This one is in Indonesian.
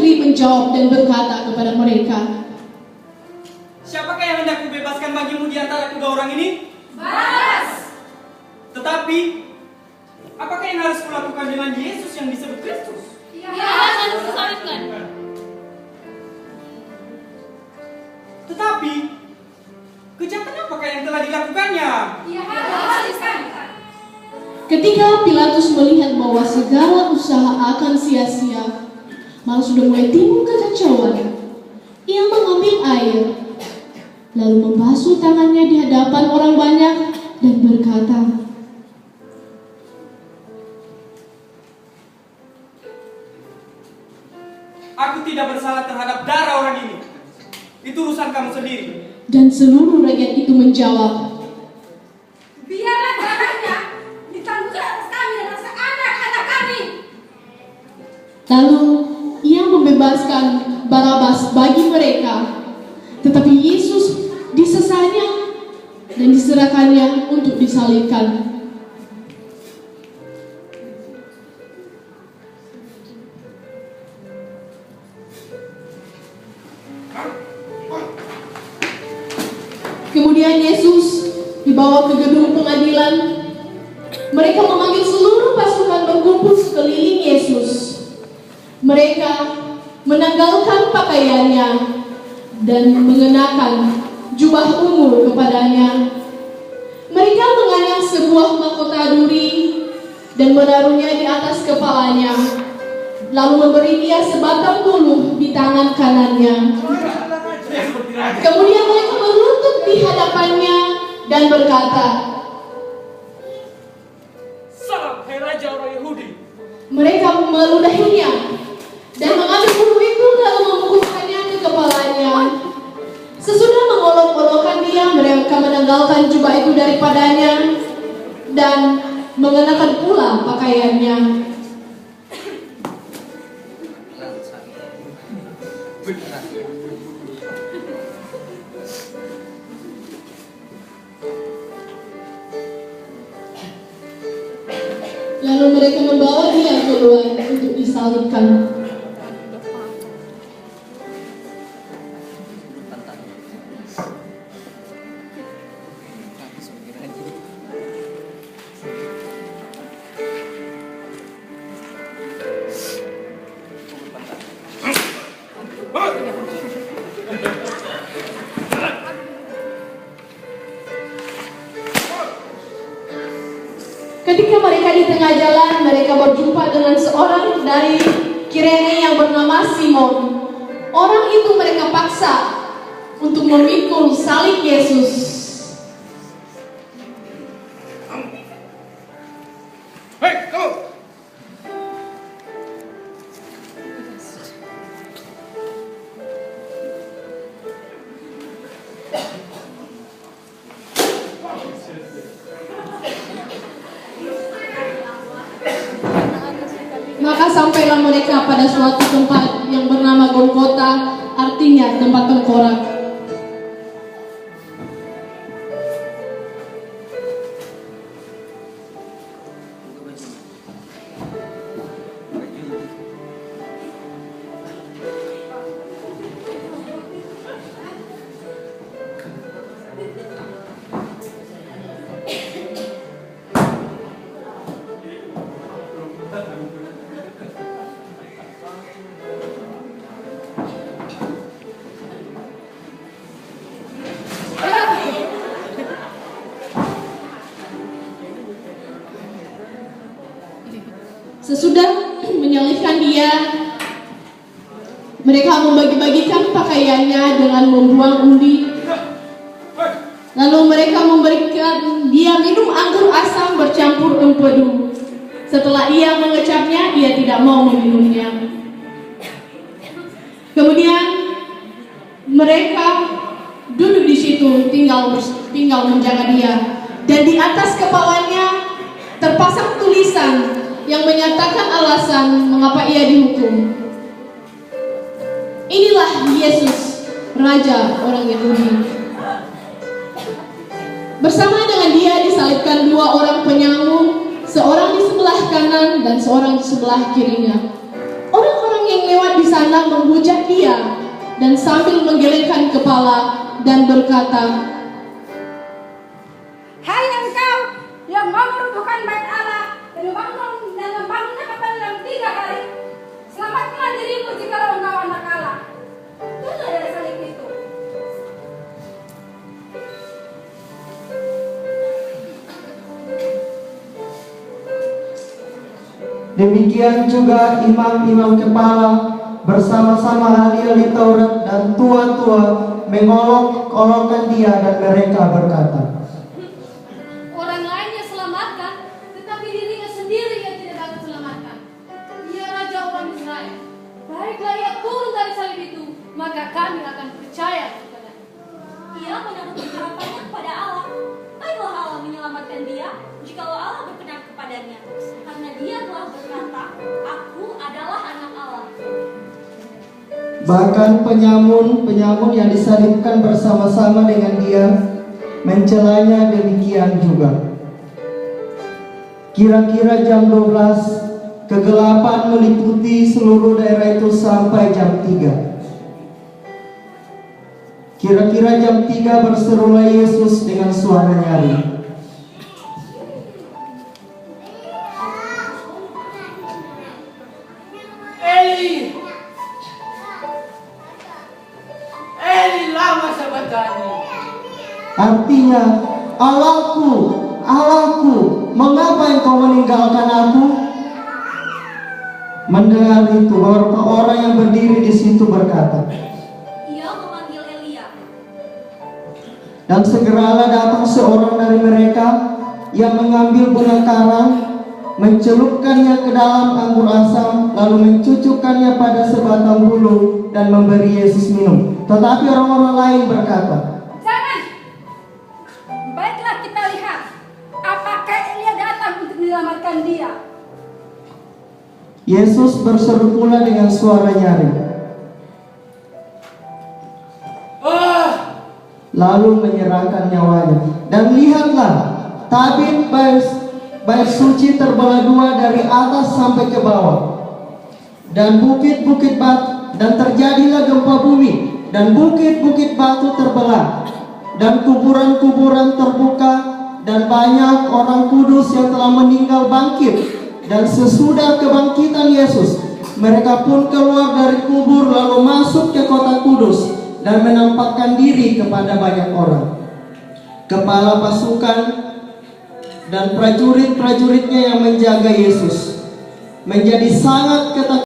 sendiri menjawab dan berkata kepada mereka, "Siapakah yang hendak kubebaskan bagimu di antara kedua orang ini?" Barabas. Tetapi, apakah yang harus kulakukan dengan Yesus yang disebut Kristus? Ia harus disalibkan. Tetapi, kejahatan apakah yang telah dilakukannya? Ia harus disalibkan. Ketika Pilatus melihat bahwa segala usaha akan sia-sia, malah sudah mulai timbul kekacauan, ia mengambil air, lalu membasuh tangannya di hadapan orang banyak dan berkata, "Aku tidak bersalah terhadap darah orang ini. Itu urusan kamu sendiri." dan seluruh rakyat itu menjawab, Biarlah darahnya ditanggung atas kami dan atas anak-anak kami. Lalu ia membebaskan Barabas bagi mereka, tetapi Yesus disesanya dan diserahkannya untuk disalibkan. Kemudian Yesus dibawa ke gedung pengadilan. Mereka memanggil seluruh pasukan berkumpul sekeliling Yesus. Mereka menanggalkan pakaiannya dan mengenakan jubah ungu kepadanya. Mereka menganyam sebuah mahkota duri dan menaruhnya di atas kepalanya, lalu memberi dia sebatang bulu di tangan kanannya. Kemudian mereka berlutut di hadapannya dan berkata, "Salam, hai Raja orang Yahudi." mereka meludahinya dan mengambil bulu itu lalu memukulkannya ke kepalanya. Sesudah mengolok-olokkan dia, mereka menanggalkan jubah itu daripadanya dan mengenakan pula pakaiannya. Lalu mereka membawa dia keluar untuk disalibkan. Ketika mereka di tengah jalan, mereka berjumpa dengan seorang dari Kirene yang bernama Simon. Orang itu mereka paksa untuk memikul salib Yesus. Hei, kamu! Maka sampailah mereka pada suatu tempat yang bernama Golgota, artinya tempat tengkorak. Sesudah menyalibkan dia, mereka membagi-bagikan pakaiannya dengan membuang undi. Lalu mereka memberikan dia minum anggur asam bercampur empedu. Setelah ia mengecapnya, ia tidak mau meminumnya. Kemudian mereka duduk di situ, tinggal menjaga dia. Dan di atas kepalanya terpasang tulisan yang menyatakan alasan mengapa ia dihukum. Inilah Yesus, Raja orang Yahudi. Bersama dengan dia disalibkan dua orang penyamun, seorang di sebelah kanan dan seorang di sebelah kirinya. Orang-orang yang lewat di sana sana menghujat dia dan sambil menggelengkan kepala dan berkata, Hai engkau yang mau merubuhkan bait Allah dan membangunnya kembali dalam 3 hari, selamatkanlah dirimu jikalau engkau anak Allah. Turunlah dari salib itu. Demikian juga imam-imam kepala bersama-sama ahli-ahli Taurat dan tua-tua mengolok-olokkan dia, dan mereka berkata, Orang lainnya selamatkan, tetapi dirinya sendiri yang tidak dapat selamatkan. Ia raja orang Israel. Baiklah ia turun dari salib itu, maka kami akan percaya kepadanya. Ia menaruh harapannya kepada Allah. Baiklah Allah menyelamatkan dia jikalau Allah berkenan kepadanya, karena dia telah berkata, Aku adalah anak Allah. bahkan penyamun yang disalibkan bersama-sama dengan dia mencelanya demikian juga. Kira-kira jam 12, kegelapan meliputi seluruh daerah itu sampai jam 3. Kira-kira jam 3 berserulah Yesus dengan suara nyaring, Eli, Eli lama sabachthani. artinya, Allahku, Allahku, mengapa engkau meninggalkan aku? Mendengar itu, beberapa orang yang berdiri di situ berkata, Ia memanggil Elia. dan segeralah datang seorang dari mereka yang mengambil bunga karang, mencelupkannya ke dalam anggur asam, lalu mencucukkannya pada sebatang bulu dan memberi Yesus minum. Tetapi orang-orang lain berkata, Jangan. Baiklah kita lihat, apakah Elia datang untuk menyelamatkan dia. Yesus berseru pula dengan suara nyaring, lalu menyerahkan nyawanya. Dan lihatlah, tabit bait suci terbelah 2 dari atas sampai ke bawah, dan bukit-bukit batu, dan terjadilah gempa bumi, dan bukit-bukit batu terbelah, dan kuburan-kuburan terbuka, dan banyak orang kudus yang telah meninggal bangkit. Dan sesudah kebangkitan Yesus, mereka pun keluar dari kubur lalu masuk ke kota kudus dan menampakkan diri kepada banyak orang. Kepala pasukan dan prajurit-prajuritnya yang menjaga Yesus menjadi sangat ketakutan